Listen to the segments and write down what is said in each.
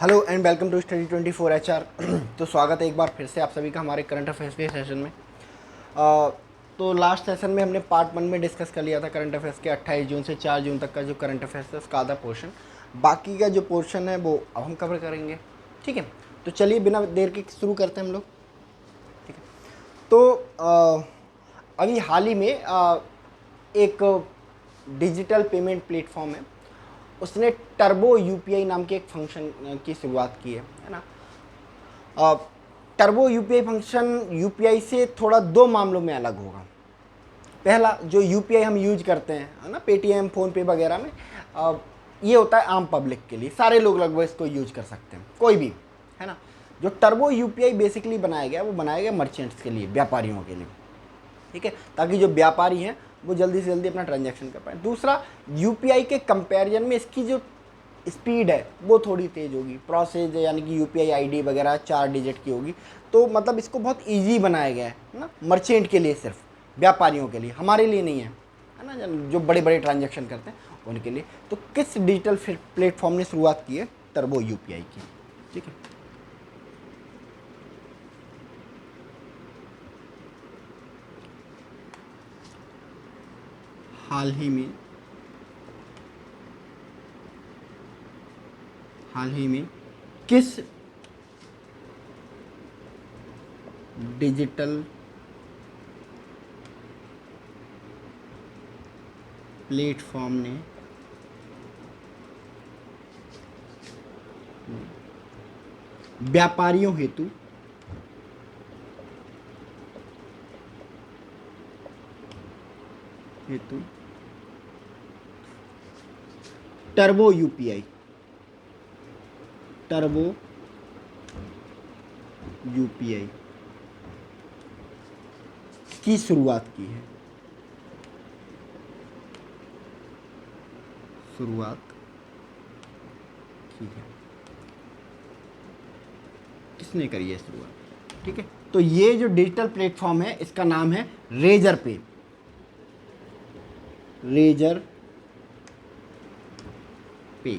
Hello and welcome to study 24 HR। तो स्वागत है एक बार फिर से आप सभी का हमारे करंट अफेयर्स के सेशन में। तो लास्ट सेशन में हमने पार्ट 1 में डिस्कस कर लिया था करंट अफेयर्स के 28 जून से 4 जून तक का जो करंट अफेयर्स है उसका आधा पोर्शन। बाकी का जो पोर्शन है वो अब हम कवर करेंगे। ठीक है, तो चलिए बिना देर के शुरू करते हैं हम लोग। ठीक है, तो अभी हाल ही में एक डिजिटल पेमेंट प्लेटफॉर्म है, उसने टर्बो यूपीआई नाम के एक फंक्शन की शुरुआत की है ना। टर्बो यूपीआई फंक्शन यूपीआई से थोड़ा दो मामलों में अलग होगा। पहला, जो यूपीआई हम यूज करते हैं है ना, पेटीएम फ़ोनपे वगैरह में, ये होता है आम पब्लिक के लिए, सारे लोग लगभग इसको यूज कर सकते हैं, कोई भी, है ना। जो टर्बो यूपीआई बेसिकली बनाया गया, वो बनाया गया मर्चेंट्स के लिए, व्यापारियों के लिए। ठीक है, ताकि जो व्यापारी हैं वो जल्दी से जल्दी अपना ट्रांजैक्शन कर पाए। दूसरा, यूपीआई के कंपैरिजन में इसकी जो स्पीड है वो थोड़ी तेज़ होगी, प्रोसेस यानी कि यूपीआई आईडी वगैरह 4 डिजिट की होगी। तो मतलब इसको बहुत इजी बनाया गया है ना, मर्चेंट के लिए, सिर्फ व्यापारियों के लिए, हमारे लिए नहीं है ना, जो बड़े बड़े ट्रांजैक्शन करते हैं उनके लिए। तो किस डिजिटल प्लेटफॉर्म ने शुरुआत की है? टर्बो यूपीआई की। ठीक है, हाल ही में किस डिजिटल प्लेटफॉर्म ने व्यापारियों हेतु टर्बो यूपीआई की शुरुआत की है? किसने करी है शुरुआत? ठीक है, तो ये जो डिजिटल प्लेटफॉर्म है इसका नाम है रेजर पे। रेजर पे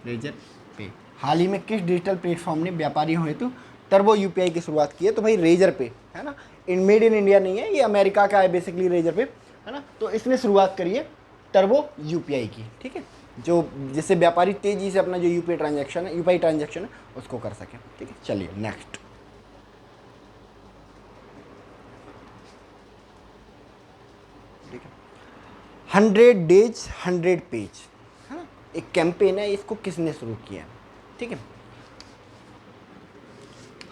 रेजर पे हाल ही में किस डिजिटल प्लेटफॉर्म ने व्यापारियों हेतु टर्बो यूपीआई की शुरुआत की है? तो भाई रेजर पे, है ना। मेड इन इंडिया नहीं है, ये अमेरिका का है बेसिकली रेजर पे, है ना। तो इसने शुरुआत करी है टर्बो यूपीआई की। ठीक है, जो जिससे व्यापारी तेजी से अपना जो यूपीआई ट्रांजेक्शन है उसको कर सके। ठीक है, चलिए नेक्स्ट। ठीक है, 100 डेज 100 पेज, है ना, एक कैंपेन है, इसको किसने शुरू किया है? ठीक है,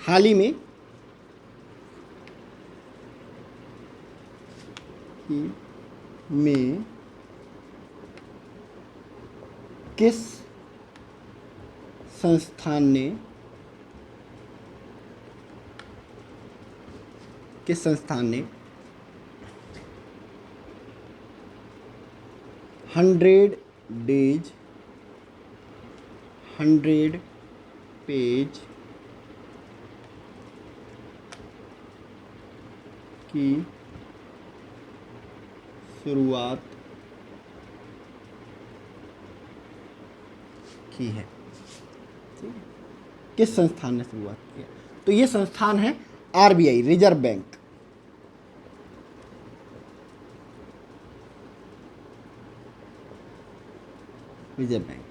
हाल ही में किस संस्थान ने 100 डेज 100 पेज की शुरुआत की है? ठीक है, किस संस्थान ने शुरुआत की है? तो ये संस्थान है RBI, reserve bank. Reserve bank,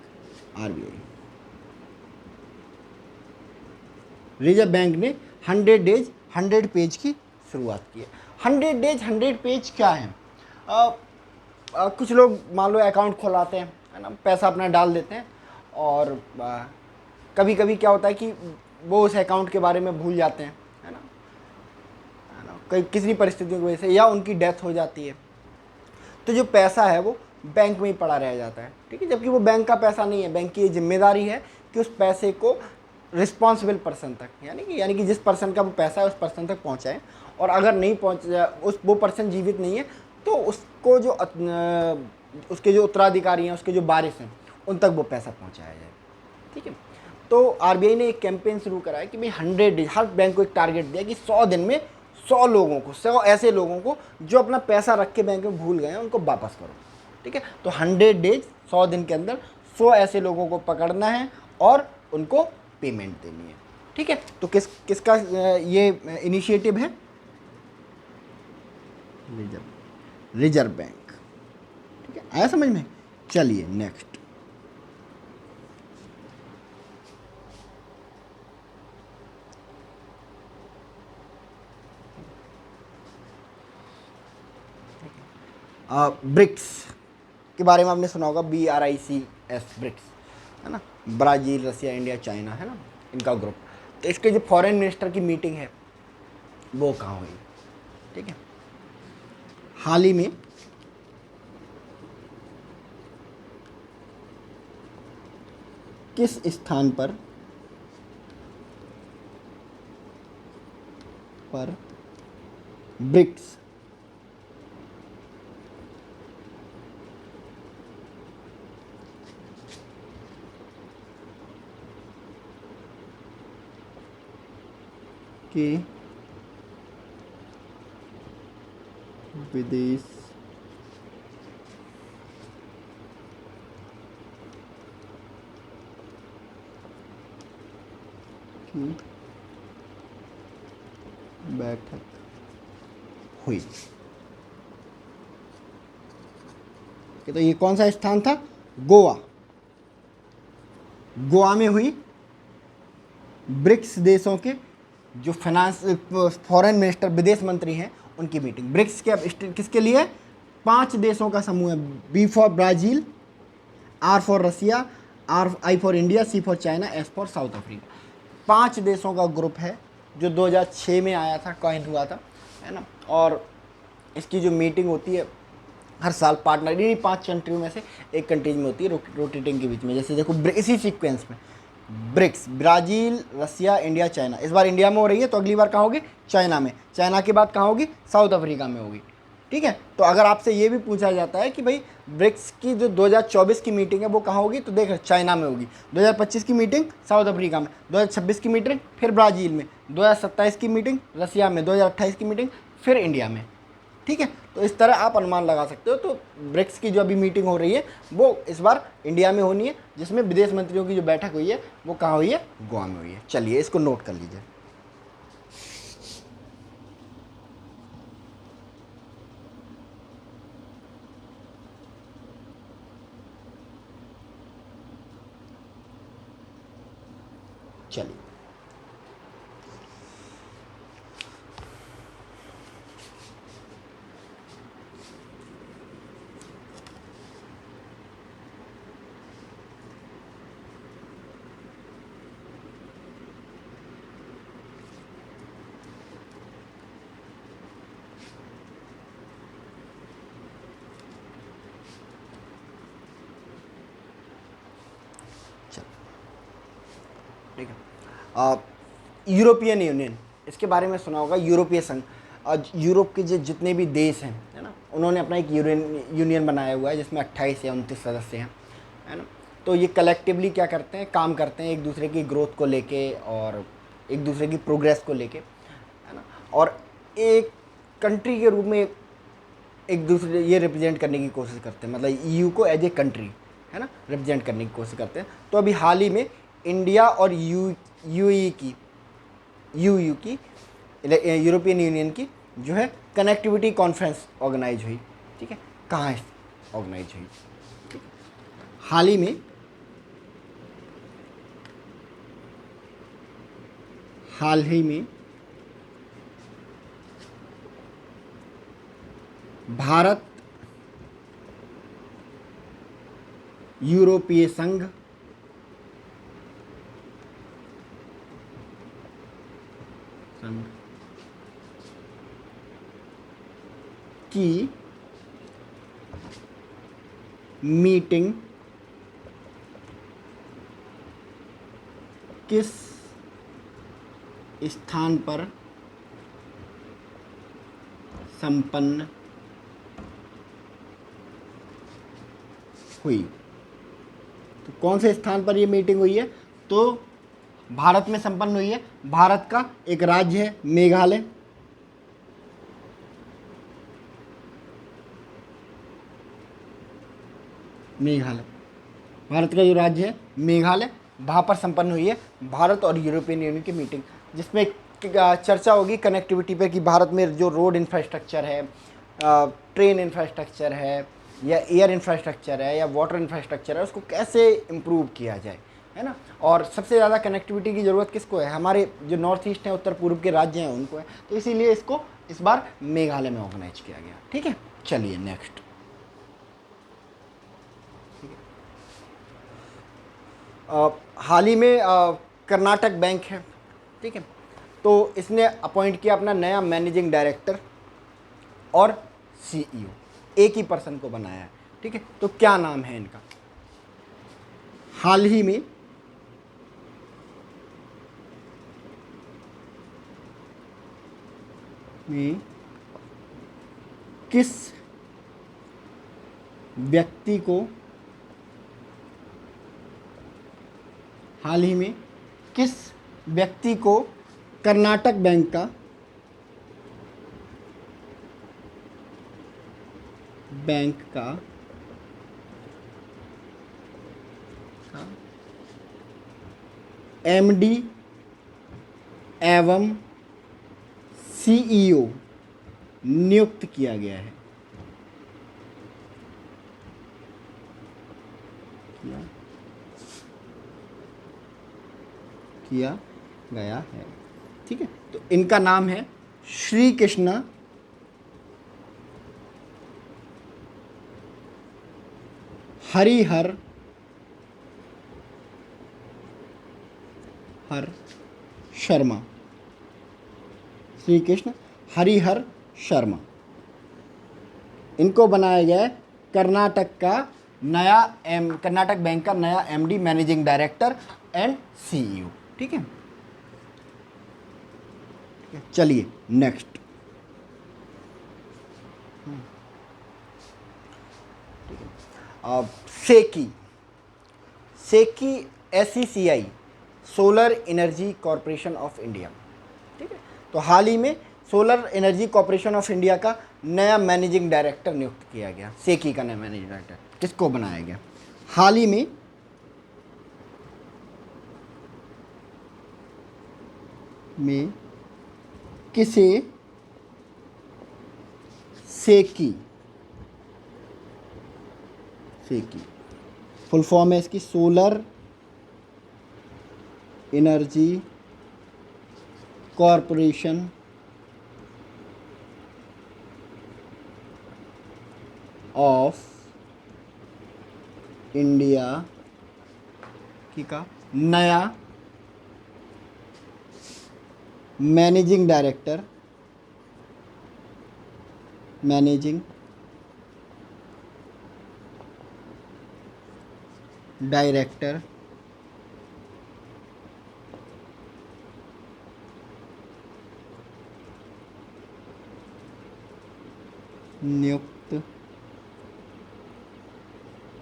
RBI, reserve bank ने 100 डेज 100 पेज की शुरुआत की है। 100 डेज 100 पेज क्या है? कुछ लोग मान लो अकाउंट खोलाते हैं, है ना, पैसा अपना डाल देते हैं, और कभी कभी क्या होता है कि वो उस अकाउंट के बारे में भूल जाते हैं, है ना, कई किसी परिस्थितियों की वजह से, या उनकी डेथ हो जाती है। तो जो पैसा है वो बैंक में ही पड़ा रह जाता है। ठीक है, जबकि वो बैंक का पैसा नहीं है, बैंक की ये जिम्मेदारी है कि उस पैसे को रिस्पॉन्सिबल पर्सन तक, यानी कि जिस पर्सन का वो पैसा है उस पर्सन तक पहुंचाएं। और अगर नहीं पहुंच उस वो पर्सन जीवित नहीं है तो उसको जो उसके जो उत्तराधिकारी हैं, उसके जो वारिस हैं, उन तक वो पैसा पहुंचाया जाए। ठीक है, तो आरबीआई ने एक कैंपेन शुरू करा है कि भाई 100 डेज, हर बैंक को एक टारगेट दिया कि 100 दिन में 100 लोगों को, 100 ऐसे लोगों को जो अपना पैसा रख के बैंक में भूल गए हैं उनको वापस करो। ठीक है, तो 100 डेज, 100 दिन के अंदर 100 ऐसे लोगों को पकड़ना है और उनको पेमेंट देनी है। ठीक है, तो किसका ये इनिशिएटिव है? Reserve bank. ठीक है, आया समझ में? चलिए नेक्स्ट। ब्रिक्स के बारे में आपने सुना होगा, BRICS, ब्रिक्स, है ना, ब्राज़ील, रसिया, इंडिया, चाइना, है ना, इनका ग्रुप। तो इसके जो फॉरेन मिनिस्टर की मीटिंग है वो कहाँ हुई? ठीक है, हाल ही में किस स्थान पर ब्रिक्स के विदेश की बैठक हुई? तो ये कौन सा स्थान था? गोवा। गोवा में हुई ब्रिक्स देशों के जो फॉरेन मिनिस्टर, विदेश मंत्री हैं, उनकी मीटिंग। ब्रिक्स के अब किसके लिए? 5 देशों का समूह है। B for Brazil, R for Russia, I for India, C for China, S for South Africa. 5 देशों का ग्रुप है जो 2006 में आया था, कॉइन हुआ था, है ना। और इसकी जो मीटिंग होती है हर साल पार्टनर, इन्हीं 5 कंट्रियों में से एक कंट्रीज में होती है, रोटेटिंग के बीच में। जैसे देखो इसी सीक्वेंस में ब्रिक्स, ब्राज़ील, रसिया, इंडिया, चाइना। इस बार इंडिया में हो रही है, तो अगली बार कहाँ होगी? चाइना में। चाइना के बाद कहाँ होगी? साउथ अफ्रीका में होगी। ठीक है, तो अगर आपसे ये भी पूछा जाता है कि भाई ब्रिक्स की जो 2024 की मीटिंग है वो कहाँ होगी, तो देख चाइना में होगी। 2025 की मीटिंग साउथ अफ्रीका में, 2026 की मीटिंग फिर ब्राज़ील में, 2027 की मीटिंग रसिया में, 2028 की मीटिंग फिर इंडिया में। ठीक है, तो इस तरह आप अनुमान लगा सकते हो। तो ब्रिक्स की जो अभी मीटिंग हो रही है वो इस बार इंडिया में होनी है, जिसमें विदेश मंत्रियों की जो बैठक हुई है वो कहाँ हुई है? गोवा में हुई है। चलिए इसको नोट कर लीजिए। चलिए ठीक है, यूरोपियन यूनियन, इसके बारे में सुना होगा, यूरोपीय संघ। यूरोप के जितने भी देश हैं, है ना, उन्होंने अपना एक यूनियन बनाया हुआ है जिसमें 28 या 29 सदस्य हैं, है ना। तो ये कलेक्टिवली क्या करते हैं? काम करते हैं एक दूसरे की ग्रोथ को लेके और एक दूसरे की प्रोग्रेस को लेके, है ना। और एक कंट्री के रूप में एक दूसरे ये रिप्रेजेंट करने की कोशिश करते हैं, मतलब EU को एज ए कंट्री, है ना, रिप्रेजेंट करने की कोशिश करते हैं। तो अभी हाल ही में इंडिया और यूएई की यूरोपियन यूनियन की जो है कनेक्टिविटी कॉन्फ्रेंस ऑर्गेनाइज हुई। ठीक है, कहाँ ऑर्गेनाइज हुई? ठीक है? हाल ही में भारत, यूरोपीय संघ, की मीटिंग किस स्थान पर संपन्न हुई? तो कौन से स्थान पर ये मीटिंग हुई है? तो भारत में संपन्न हुई है। भारत का एक राज्य है मेघालय। मेघालय भारत का जो राज्य है मेघालय, वहाँ पर संपन्न हुई है भारत और यूरोपियन यूनियन की मीटिंग, जिसमें चर्चा होगी कनेक्टिविटी पे कि भारत में जो रोड इंफ्रास्ट्रक्चर है, ट्रेन इंफ्रास्ट्रक्चर है, या एयर इंफ्रास्ट्रक्चर है, या वाटर इंफ्रास्ट्रक्चर है, उसको कैसे इम्प्रूव किया जाए, है ना। और सबसे ज़्यादा कनेक्टिविटी की ज़रूरत किसको है? हमारे जो नॉर्थ ईस्ट हैं, उत्तर पूर्व के राज्य हैं, उनको है। तो इसीलिए इसको इस बार मेघालय में ऑर्गेनाइज किया गया। ठीक है, चलिए नेक्स्ट। हाल ही में कर्नाटक बैंक है, ठीक है, तो इसने अपॉइंट किया अपना नया मैनेजिंग डायरेक्टर और सीईओ, एक ही पर्सन को बनाया है। ठीक है, तो क्या नाम है इनका? हाल ही में किस व्यक्ति को कर्नाटक बैंक का एमडी एवं सीईओ नियुक्त किया गया है? किया गया है। ठीक है, तो इनका नाम है श्री कृष्णा हरिहर शर्मा। श्री कृष्ण हरिहर शर्मा, इनको बनाया गया है कर्नाटक बैंक का नया MD, managing director and CEO. ठीक है, चलिए next. SECI SECI, solar energy corporation of India. ठीक है, तो हाल ही में solar energy corporation of India का नया मैनेजिंग डायरेक्टर नियुक्त किया गया। सेकी का नया मैनेजिंग डायरेक्टर किसको बनाया गया? हाल ही में किसे सेकी फुल फॉर्म है इसकी solar energy corporation of India की का नया मैनेजिंग डायरेक्टर नियुक्त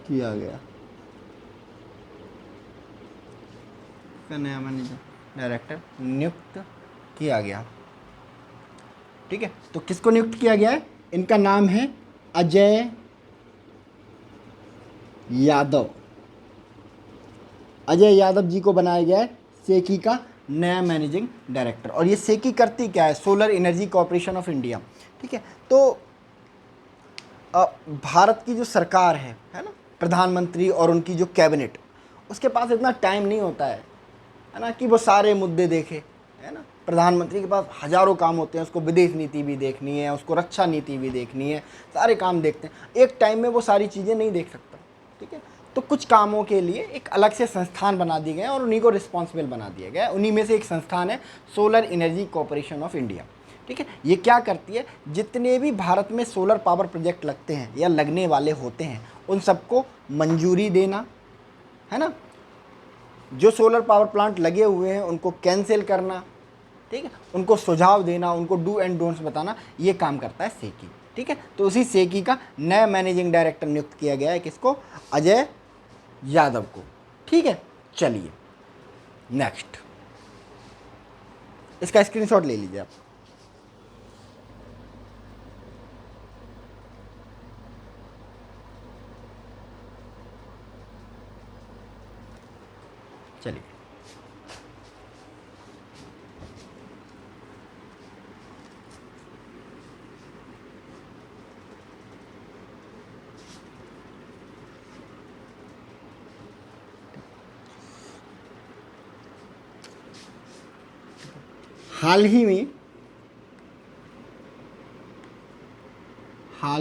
किया गया। नया मैनेजिंग डायरेक्टर नियुक्त किया गया। ठीक है, तो किसको नियुक्त किया गया है? इनका नाम है अजय यादव। अजय यादव जी को बनाया गया है सेकी का नया मैनेजिंग डायरेक्टर। और ये सेकी करती क्या है? Solar energy corporation of India. ठीक है, तो भारत की जो सरकार है ना, प्रधानमंत्री और उनकी जो कैबिनेट, उसके पास इतना टाइम नहीं होता है ना, कि वो सारे मुद्दे देखे, है ना। प्रधानमंत्री के पास हज़ारों काम होते हैं, उसको विदेश नीति भी देखनी है, उसको रक्षा नीति भी देखनी है, सारे काम देखते हैं। एक टाइम में वो सारी चीज़ें नहीं देख सकता। ठीक है, तो कुछ कामों के लिए एक अलग से संस्थान बना दिए गए और उन्हीं को रिस्पॉन्सिबल बना दिया गया है। उन्हीं में से एक संस्थान है solar energy corporation of India. ठीक है, ये क्या करती है? जितने भी भारत में सोलर पावर प्रोजेक्ट लगते हैं या लगने वाले होते हैं, उन सबको मंजूरी देना, है ना। जो सोलर पावर प्लांट लगे हुए हैं उनको कैंसिल करना, ठीक है, उनको सुझाव देना, उनको डू एंड डोंट्स बताना, ये काम करता है सेकी। ठीक है, तो उसी सेकी का नया मैनेजिंग डायरेक्टर नियुक्त किया गया है। किसको? अजय यादव को। ठीक है, चलिए नेक्स्ट। इसका स्क्रीनशॉट ले लीजिए आप। चलिए, हाल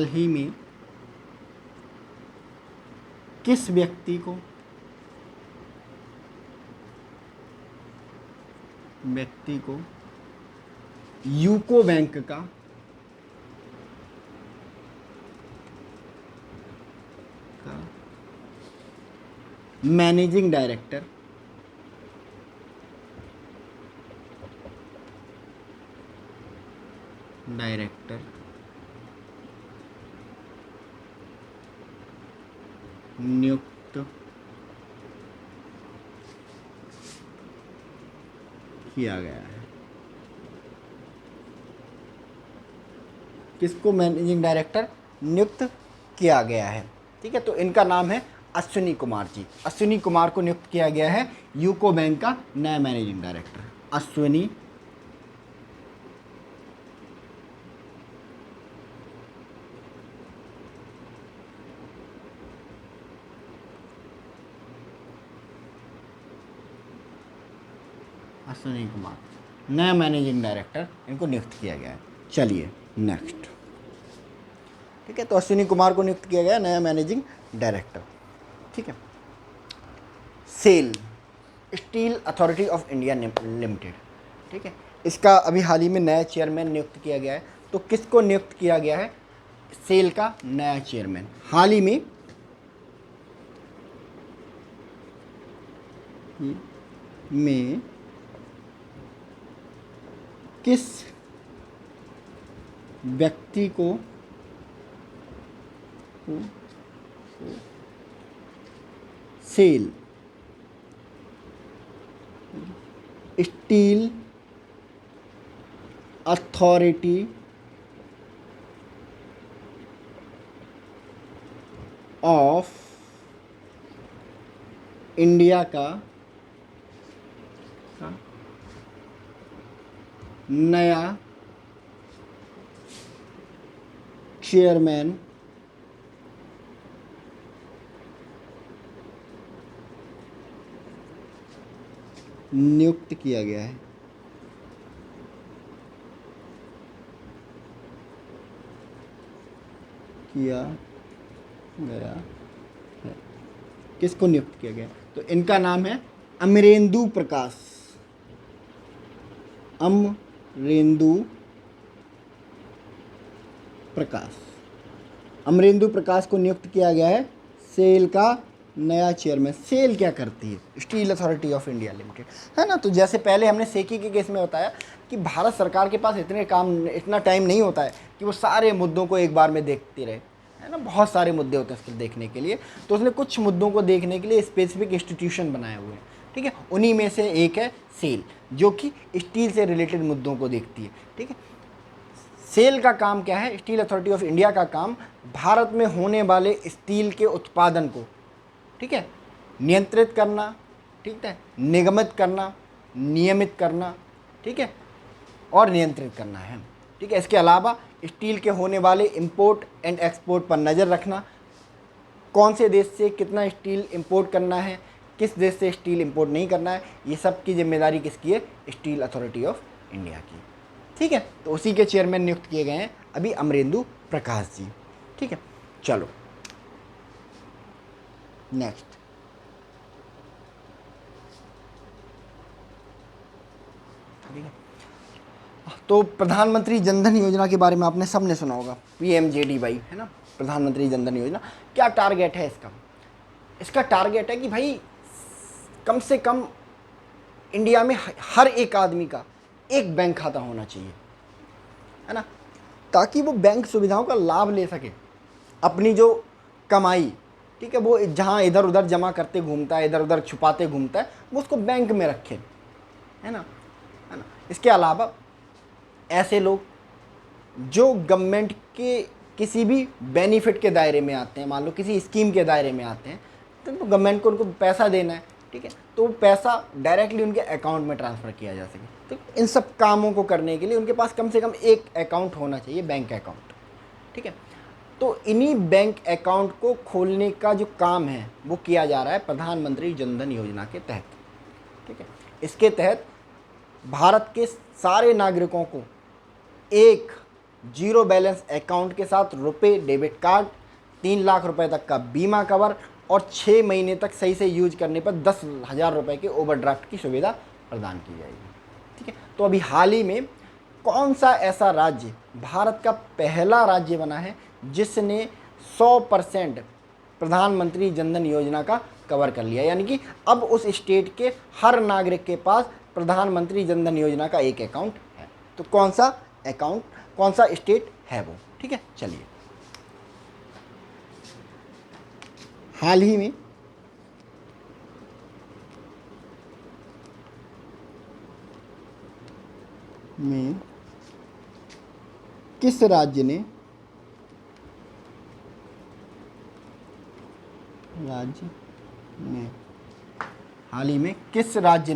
ही में किस व्यक्ति को यूको बैंक का मैनेजिंग डायरेक्टर नियुक्त किया गया है? किसको मैनेजिंग डायरेक्टर नियुक्त किया गया है? ठीक है, तो इनका नाम है अश्विनी कुमार जी। अश्विनी कुमार को नियुक्त किया गया है यूको बैंक का नया मैनेजिंग डायरेक्टर। अश्विनी कुमार नया मैनेजिंग डायरेक्टर इनको नियुक्त किया गया है। चलिए नेक्स्ट। ठीक है, तो अश्विनी कुमार को नियुक्त किया गया नया मैनेजिंग डायरेक्टर। ठीक है, SAIL steel authority of India limited. ठीक है, इसका अभी हाल ही में नया चेयरमैन नियुक्त किया गया है। तो किसको नियुक्त किया गया है सेल का नया चेयरमैन? हाल ही में किस व्यक्ति को SAIL steel authority of India का नया चेयरमैन नियुक्त किया गया है? किसको नियुक्त किया गया? तो इनका नाम है अमरेंदु प्रकाश। अमरेंदु प्रकाश को नियुक्त किया गया है सेल का नया चेयरमैन। सेल क्या करती है? Steel authority of India limited, है ना। तो जैसे पहले हमने सेकी के केस में बताया कि भारत सरकार के पास इतना टाइम नहीं होता है कि वो सारे मुद्दों को एक बार में देखती रहे, है ना। बहुत सारे मुद्दे होते हैं उसके देखने के लिए, तो उसने कुछ मुद्दों को देखने के लिए स्पेसिफिक इंस्टीट्यूशन बनाए हुए हैं। ठीक है, उन्हीं में से एक है सेल, जो कि स्टील से रिलेटेड मुद्दों को देखती है। ठीक है, सेल का काम क्या है? स्टील अथॉरिटी ऑफ इंडिया का काम भारत में होने वाले स्टील के उत्पादन को, ठीक है, नियंत्रित करना, ठीक है, निगमित करना, नियमित करना, ठीक है, और नियंत्रित करना है। ठीक है, इसके अलावा स्टील के होने वाले इंपोर्ट एंड एक्सपोर्ट पर नज़र रखना, कौन से देश से कितना स्टील इंपोर्ट करना है, किस देश से स्टील इंपोर्ट नहीं करना है, ये सब की जिम्मेदारी किसकी है? स्टील अथॉरिटी ऑफ इंडिया की। ठीक है, तो उसी के चेयरमैन नियुक्त किए गए हैं अभी अमरेंदु प्रकाश जी। ठीक है, चलो नेक्स्ट। ठीक है, तो प्रधानमंत्री जनधन योजना के बारे में आपने सबने सुना होगा, PMJDY, है ना, प्रधानमंत्री जनधन योजना। क्या टारगेट है इसका? इसका टारगेट है कि भाई कम से कम इंडिया में हर एक आदमी का एक बैंक खाता होना चाहिए, है ना, ताकि वो बैंक सुविधाओं का लाभ ले सके। अपनी जो कमाई, ठीक है, वो जहाँ इधर उधर जमा करते घूमता है, इधर उधर छुपाते घूमता है, वो उसको बैंक में रखे, है ना। है ना। इसके अलावा ऐसे लोग जो गवर्नमेंट के किसी भी बेनिफिट के दायरे में आते हैं, मान लो किसी स्कीम के दायरे में आते हैं, तो गवर्नमेंट को उनको पैसा देना है, ठीक है, तो वो पैसा डायरेक्टली उनके अकाउंट में ट्रांसफ़र किया जा सके। तो इन सब कामों को करने के लिए उनके पास कम से कम एक अकाउंट होना चाहिए, बैंक अकाउंट, ठीक है। तो इन्हीं बैंक अकाउंट को खोलने का जो काम है वो किया जा रहा है प्रधानमंत्री जन धन योजना के तहत, ठीक है। इसके तहत भारत के सारे नागरिकों को एक जीरो बैलेंस अकाउंट के साथ रुपए डेबिट कार्ड, 3 लाख रुपए तक का बीमा कवर और 6 महीने तक सही से यूज करने पर 10,000 रुपये के ओवरड्राफ्ट की सुविधा प्रदान की जाएगी, ठीक है। तो अभी हाल ही में कौन सा ऐसा राज्य भारत का पहला राज्य बना है जिसने 100% प्रधानमंत्री जन धन योजना का कवर कर लिया, यानी कि अब उस स्टेट के हर नागरिक के पास प्रधानमंत्री जन धन योजना का एक अकाउंट है। तो कौन सा अकाउंट, कौन सा स्टेट है वो, ठीक है। चलिए, हाल ही में किस राज्य ने हाल ही में किस राज्य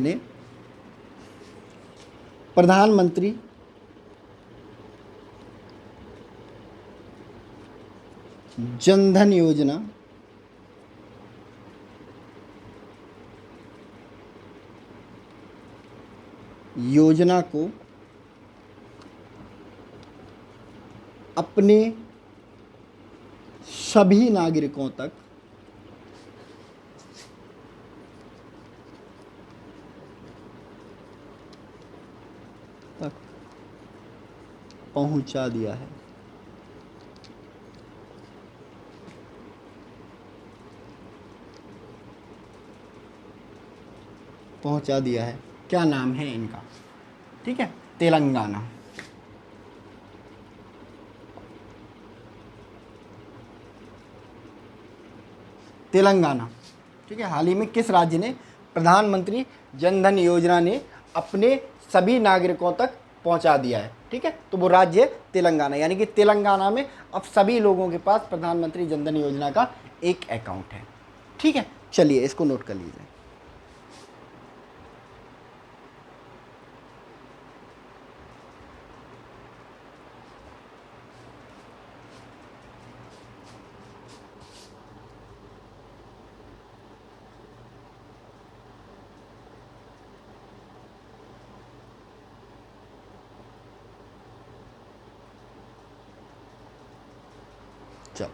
ने प्रधानमंत्री जन धन योजना को अपने सभी नागरिकों तक पहुंचा दिया है? पहुंचा दिया है, क्या नाम है इनका, ठीक है। तेलंगाना, तेलंगाना, ठीक है। हाल ही में किस राज्य ने प्रधानमंत्री जन धन योजना ने अपने सभी नागरिकों तक पहुंचा दिया है, ठीक है। तो वो राज्य है तेलंगाना, यानी कि तेलंगाना में अब सभी लोगों के पास प्रधानमंत्री जन धन योजना का एक अकाउंट है, ठीक है। चलिए, इसको नोट कर लीजिए। चलो,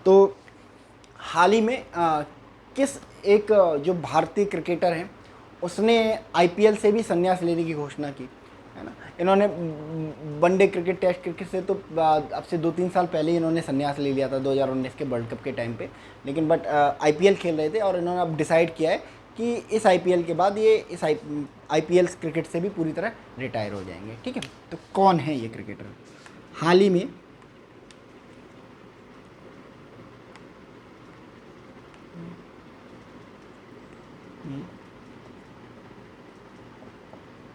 तो हाल ही में किस एक जो भारतीय क्रिकेटर हैं उसने आईपीएल से भी संन्यास लेने की घोषणा की, है ना। इन्होंने वनडे क्रिकेट, टेस्ट क्रिकेट से तो अब से 2-3 साल पहले ही इन्होंने संन्यास ले लिया था 2019 के वर्ल्ड कप के टाइम पे, लेकिन बट आईपीएल खेल रहे थे और इन्होंने अब डिसाइड किया है कि इस आईपीएल के बाद ये इस आईपीएल क्रिकेट से भी पूरी तरह रिटायर हो जाएंगे, ठीक है। तो कौन है ये क्रिकेटर? हाल ही में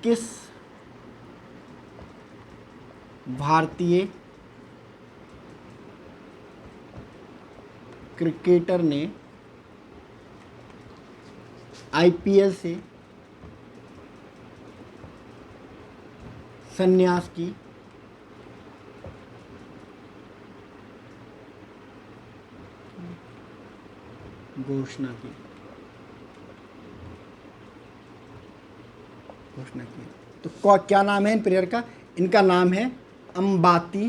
किस भारतीय क्रिकेटर ने आईपीएल से संन्यास की घोषणा की? तो क्या नाम है इन प्लेयर का? इनका नाम है अंबाती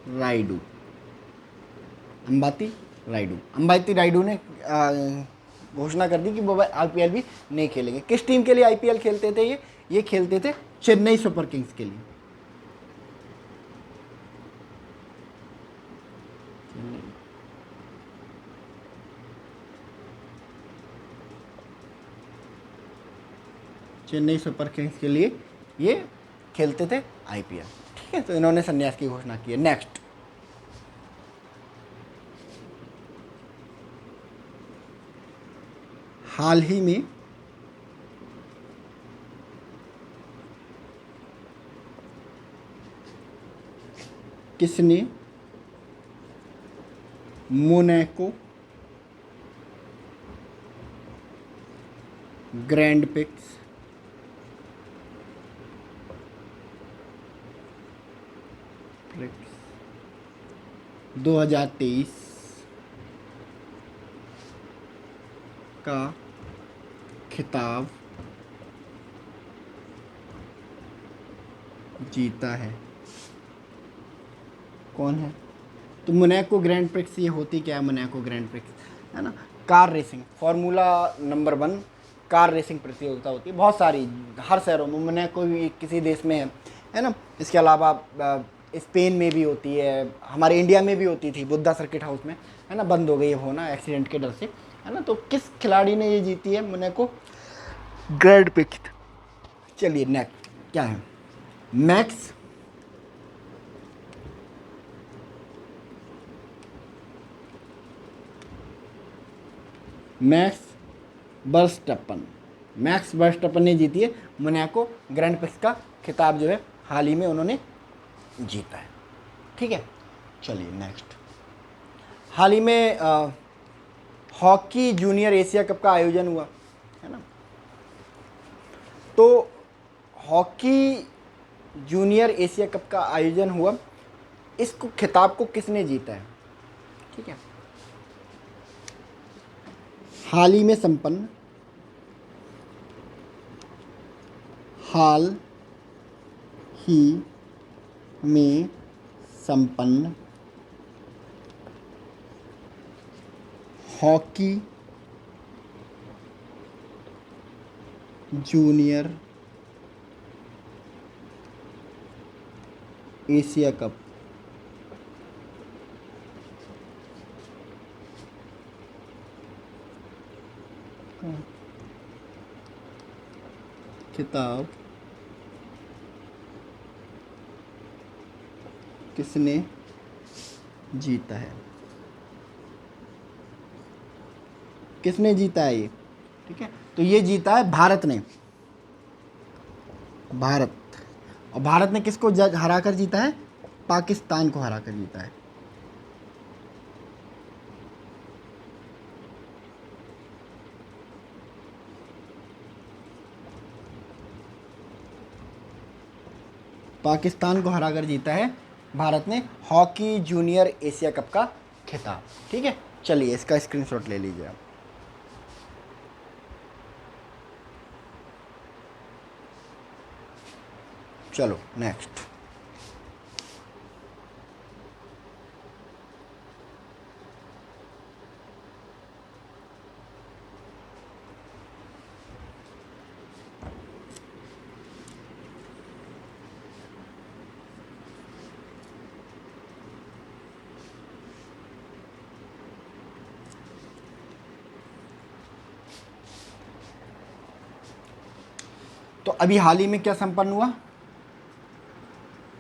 रायडू। अंबाती रायडू ने घोषणा कर दी कि वो आईपीएल भी नहीं खेलेंगे। किस टीम के लिए आईपीएल खेलते थे ये खेलते थे चेन्नई सुपर किंग्स के लिए, चेन्नई सुपर किंग्स के लिए ये खेलते थे आईपीएल। ठीक है, तो इन्होंने संन्यास की घोषणा की है। नेक्स्ट, हाल ही में किसने मोनाको ग्रैंड प्रिक्स 2023 का खिताब जीता है? कौन है? तो मोनाको ग्रैंड प्रिक्स ये होती क्या है? मोनाको ग्रैंड प्रिक्स है ना, car racing, formula number 1 car racing प्रतियोगिता होती है, बहुत सारी, हर शहरों में। मोनाको भी किसी देश में है ना। इसके अलावा स्पेन में भी होती है, हमारे इंडिया में भी होती थी, बुद्धा सर्किट हाउस में, है ना, बंद हो गई होना एक्सीडेंट के डर से, है ना। तो किस खिलाड़ी ने ये जीती है मोनाको ग्रैंड प्रिक्स? चलिए नेक्स्ट क्या है? मैक्स वर्स्टप्पन, मैक्स वर्स्टप्पन ने जीती है मोनाको ग्रैंड प्रिक्स का खिताब, जो है हाल ही में उन्होंने जीता है। ठीक है, चलिए नेक्स्ट, हाल ही में हॉकी जूनियर एशिया कप का आयोजन हुआ, है ना। तो हॉकी जूनियर एशिया कप का आयोजन हुआ, इसको खिताब को किसने जीता है? ठीक है, हाल ही में संपन्न हाल ही में संपन्न हॉकी जूनियर एशिया कप खिताब किसने जीता है? किसने जीता है ये? ठीक है, तो ये जीता है भारत ने, भारत। और भारत ने किसको हरा कर जीता है? पाकिस्तान को हरा कर जीता है। पाकिस्तान को हरा कर जीता है भारत ने हॉकी जूनियर एशिया कप का खिताब। ठीक है, चलिए इसका स्क्रीनशॉट ले लीजिए आप। चलो नेक्स्ट, तो अभी हाल ही में क्या संपन्न हुआ है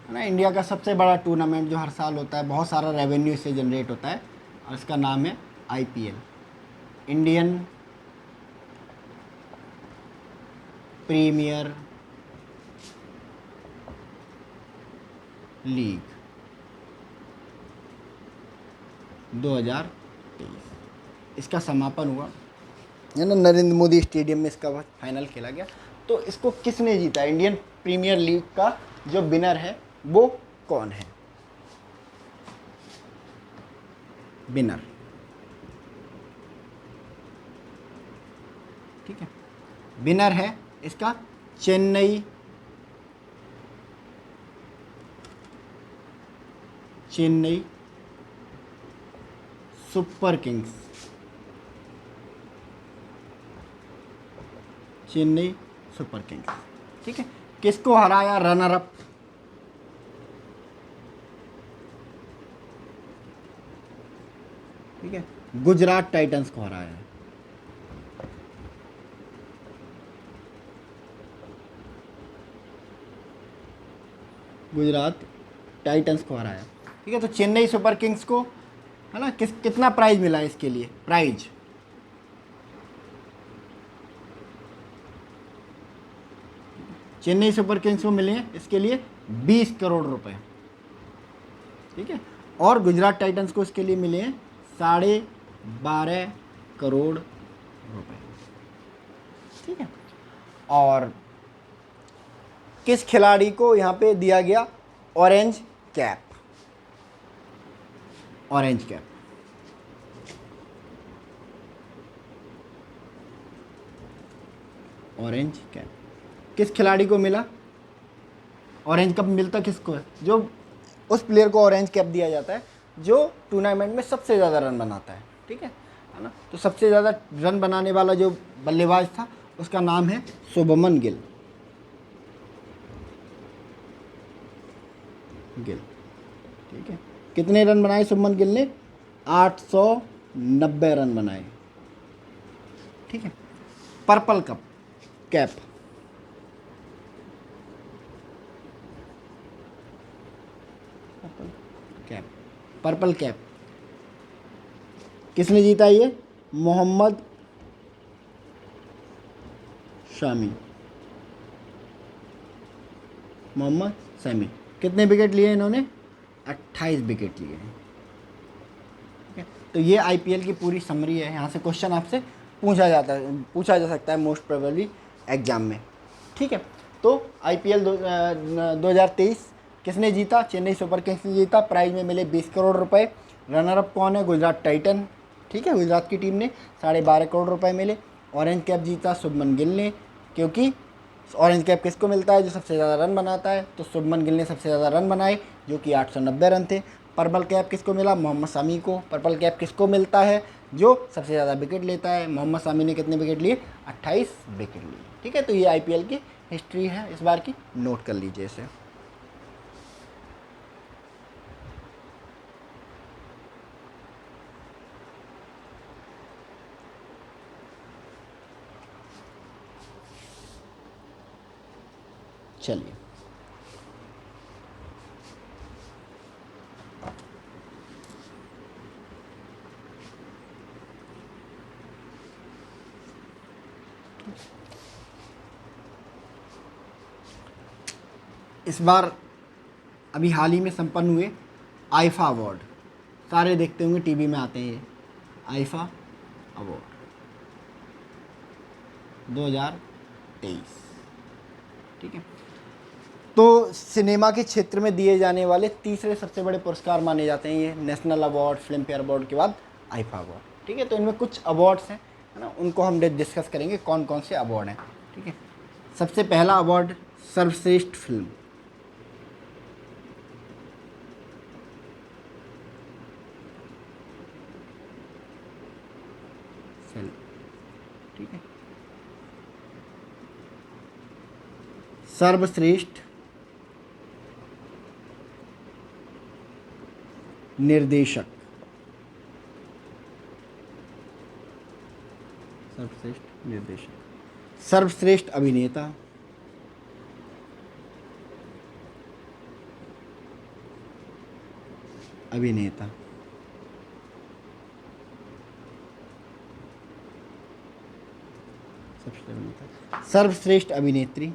ना, इंडिया का सबसे बड़ा टूर्नामेंट जो हर साल होता है, बहुत सारा रेवेन्यू इससे जनरेट होता है, और इसका नाम है आईपीएल, इंडियन प्रीमियर लीग 2023। इसका समापन हुआ है ना, नरेंद्र मोदी स्टेडियम में इसका फाइनल खेला गया। तो इसको किसने जीता? इंडियन प्रीमियर लीग का जो विनर है वो कौन है? विनर, ठीक है, विनर है इसका Chennai super Kings, Chennai super Kings. ठीक है, किसको हराया रनर अप? ठीक है, गुजरात टाइटंस को हराया है। गुजरात टाइटंस को हराया। ठीक है, तो चेन्नई सुपर किंग्स को, है ना, कितना प्राइज मिला है इसके लिए? प्राइज चेन्नई सुपर किंग्स को मिले हैं इसके लिए 20 करोड़ रुपए। ठीक है, और गुजरात टाइटंस को इसके लिए मिले हैं 12.5 करोड़ रुपए। ठीक है, और किस खिलाड़ी को यहाँ पे दिया गया orange cap? Orange cap orange cap किस खिलाड़ी को मिला? ऑरेंज कैप मिलता किसको है? जो उस प्लेयर को ऑरेंज कैप दिया जाता है जो टूर्नामेंट में सबसे ज़्यादा रन बनाता है। ठीक है ना, तो सबसे ज़्यादा रन बनाने वाला जो बल्लेबाज था उसका नाम है शुभमन गिल। ठीक है, कितने रन बनाए शुभमन गिल ने? 890 रन बनाए। ठीक है, purple cup cap purple cap किसने जीता? ये मोहम्मद शामी। मोहम्मद शामी कितने विकेट लिए इन्होंने? 28 विकेट लिए हैं। ठीक है, तो ये आईपीएल की पूरी समरी है। यहाँ से क्वेश्चन आपसे पूछा जा सकता है मोस्ट प्रोबेबली एग्जाम में। ठीक है, तो आईपीएल 2023 किसने जीता? चेन्नई सुपर किंग्स ने जीता। प्राइज में मिले 20 करोड़ रुपए। रनर अप कौन है? गुजरात टाइटन। ठीक है, गुजरात की टीम ने 12.5 करोड़ रुपए मिले। ऑरेंज कैप जीता शुभमन गिल ने, क्योंकि ऑरेंज कैप किसको मिलता है? जो सबसे ज़्यादा रन बनाता है। तो शुभमन गिल ने सबसे ज़्यादा रन बनाए जो कि 890 रन थे। पर्पल कैप किसको मिला? मोहम्मद शामी को। पर्पल कैप किसको मिलता है? जो सबसे ज़्यादा विकेट लेता है। मोहम्मद शामी ने कितने विकेट लिए? 28 विकेट लिए। ठीक है, तो ये आईपीएल की हिस्ट्री है इस बार की, नोट कर लीजिए इसे। चलिए, इस बार अभी हाल ही में संपन्न हुए आईफा अवार्ड, सारे देखते होंगे टीवी में आते हैं। IIFA award 2023। ठीक है, तो सिनेमा के क्षेत्र में दिए जाने वाले तीसरे सबसे बड़े पुरस्कार माने जाते हैं ये। National award, film fair award के बाद आईफा अवार्ड। ठीक है, तो इनमें कुछ अवार्ड्स हैं, है ना, उनको हम डिस्कस करेंगे कौन कौन से अवार्ड हैं। ठीक है, सबसे पहला अवार्ड सर्वश्रेष्ठ फिल्म। ठीक है, सर्वश्रेष्ठ निर्देशक। सर्वश्रेष्ठ निर्देशक। सर्वश्रेष्ठ अभिनेता। अभिनेता। सर्वश्रेष्ठ अभिनेत्री।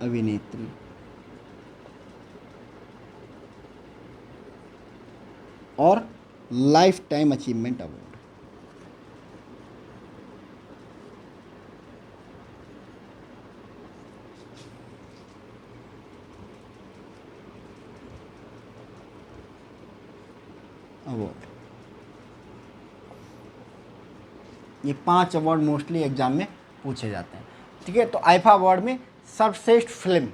अभिनेत्री। और life time achievement award. Award, ये 5 अवार्ड मोस्टली एग्जाम में पूछे जाते हैं। ठीक है, तो आईफा अवार्ड में सर्वश्रेष्ठ फिल्म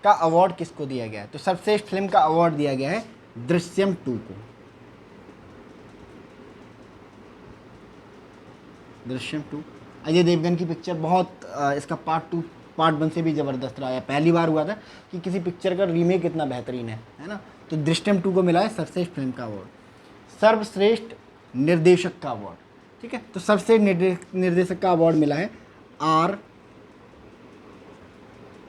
का अवार्ड किसको दिया गया है? तो सर्वश्रेष्ठ फिल्म का अवार्ड दिया गया है दृश्यम 2 को। दृश्यम 2 अजय देवगन की पिक्चर, बहुत इसका पार्ट 1 से भी ज़बरदस्त रहा है। पहली बार हुआ था कि किसी पिक्चर का रीमेक इतना बेहतरीन है ना। तो दृश्यम 2 को मिला है सर्वश्रेष्ठ फिल्म का अवार्ड। सर्वश्रेष्ठ निर्देशक का अवार्ड। ठीक है, तो सर्वश्रेष्ठ निर्देशक का अवार्ड मिला है आर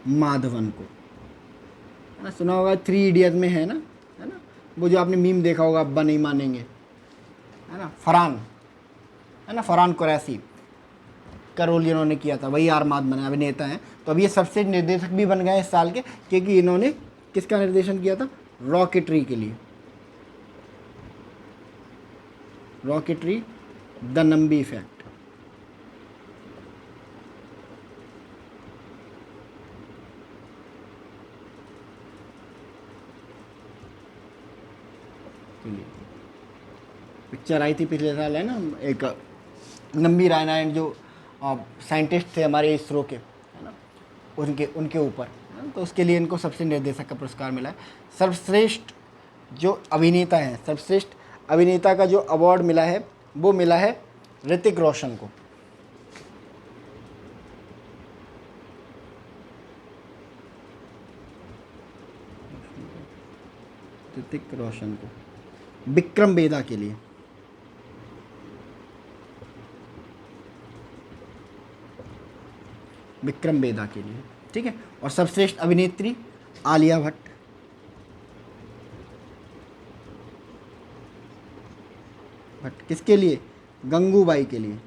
माधवन को, है ना, सुना होगा, थ्री इडियट में है ना, वो जो आपने मीम देखा होगा, अब्बा नहीं मानेंगे, है ना, फरहान, है ना, फरहान कुरैशी का रोल इन्होंने किया था, वही आर माधवन है, अभिनेता हैं। तो अब ये सर्वश्रेष्ठ निर्देशक भी बन गए इस साल के, क्योंकि इन्होंने किसका निर्देशन किया था, रॉकेटरी के लिए, रॉकेटरी, द नंबी इफेक्ट के लिए पिक्चर आई थी पिछले साल, है ना, एक नंबी नारायण जो साइंटिस्ट थे हमारे इसरो के, है ना, उनके उनके ऊपर, है ना, तो उसके लिए इनको सबसे निर्देशक का पुरस्कार मिला है। सर्वश्रेष्ठ जो अभिनेता हैं, सर्वश्रेष्ठ अभिनेता का जो अवार्ड मिला है वो मिला है ऋतिक रोशन को। ऋतिक रोशन को विक्रम बेदा के लिए, विक्रम बेदा के लिए, ठीक है। और सर्वश्रेष्ठ अभिनेत्री आलिया भट्ट, किसके लिए, गंगूबाई के लिए।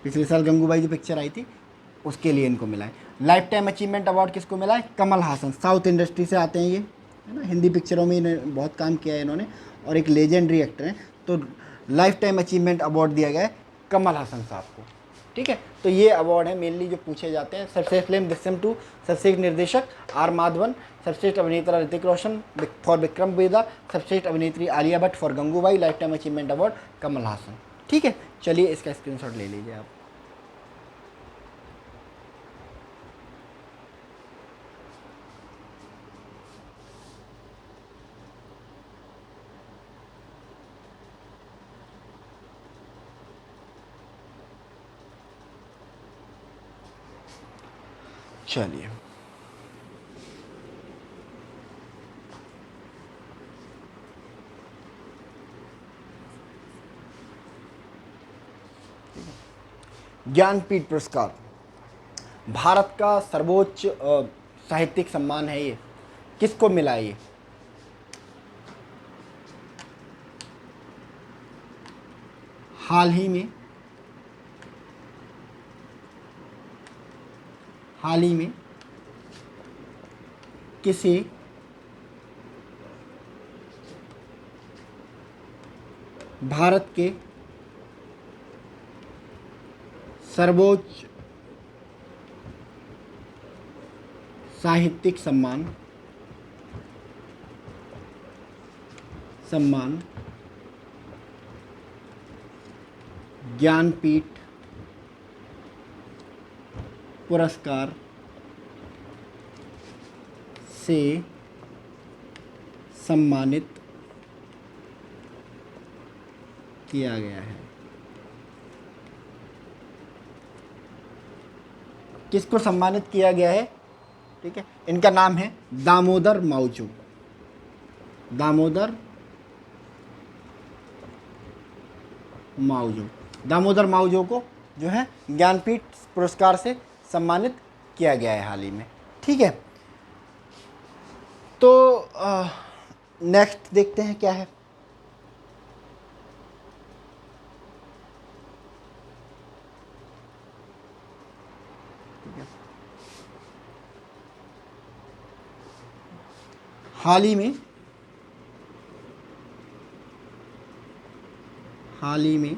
पिछले साल गंगूबाई जो पिक्चर आई थी उसके लिए इनको मिला है। लाइफ टाइम अचीवमेंट अवार्ड किसको मिला है, कमल हासन, साउथ इंडस्ट्री से आते हैं ये, है ना, हिंदी पिक्चरों में इन्हें बहुत काम किया है इन्होंने, और एक लेजेंडरी एक्टर हैं। तो लाइफ टाइम अचीवमेंट अवार्ड दिया गया है कमल हासन साहब को, ठीक है। तो ये अवार्ड है मेनली जो पूछे जाते हैं। सर्वश्रेष्ठ फिल्म दृश्यम 2, सर्वश्रेष्ठ निर्देशक आर माधवन, सर्वश्रेष्ठ अभिनेता ऋतिक रोशन फॉर विक्रम बेदा, सर्वश्रेष्ठ अभिनेत्री Alia Bhatt for Gangubai, lifetime achievement award Kamal Haasan, ठीक है। चलिए इसका स्क्रीनशॉट ले लीजिए आप। चलिए ज्ञानपीठ पुरस्कार भारत का सर्वोच्च साहित्यिक सम्मान है, ये किसको मिला है, ये हाल ही में किसे भारत के सर्वोच्च साहित्यिक सम्मान ज्ञानपीठ पुरस्कार से सम्मानित किया गया है, किसको सम्मानित किया गया है, ठीक है। इनका नाम है दामोदर मावजो, दामोदर मावजो को जो है ज्ञानपीठ पुरस्कार से सम्मानित किया गया है हाल ही में, ठीक है। तो नेक्स्ट देखते हैं क्या है। हाल ही में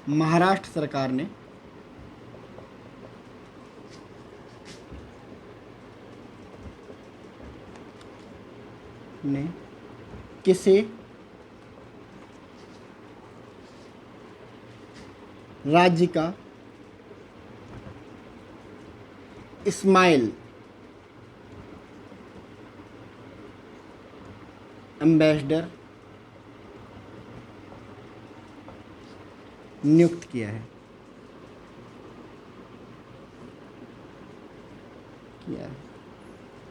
महाराष्ट्र सरकार ने किसे राज्य का स्माइल एम्बेसडर नियुक्त किया है,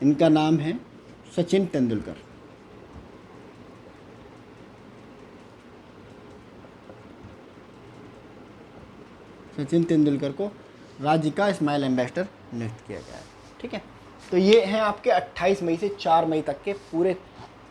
इनका नाम है सचिन तेंदुलकर। सचिन तेंदुलकर को राज्य का स्माइल एम्बेसडर नियुक्त किया गया है। ठीक है, तो ये हैं आपके 28 मई से 4 मई तक के पूरे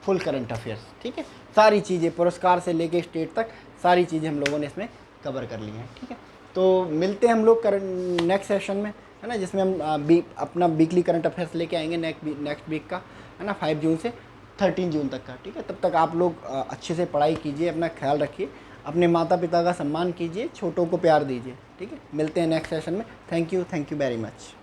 फुल करंट अफेयर्स। ठीक है, सारी चीज़ें पुरस्कार से लेके स्टेट तक सारी चीज़ें हम लोगों ने इसमें कवर कर ली हैं। ठीक है, तो मिलते हैं हम लोग करंट नेक्स्ट सेशन में, है ना, जिसमें हम अपना वीकली करंट अफेयर्स लेके आएंगे नेक्स्ट वीक का, है ना, 5 जून से 13 जून तक का। ठीक है, तब तक आप लोग अच्छे से पढ़ाई कीजिए, अपना ख्याल रखिए, अपने माता पिता का सम्मान कीजिए, छोटों को प्यार दीजिए। ठीक है, मिलते हैं नेक्स्ट सेशन में। Thank you very much.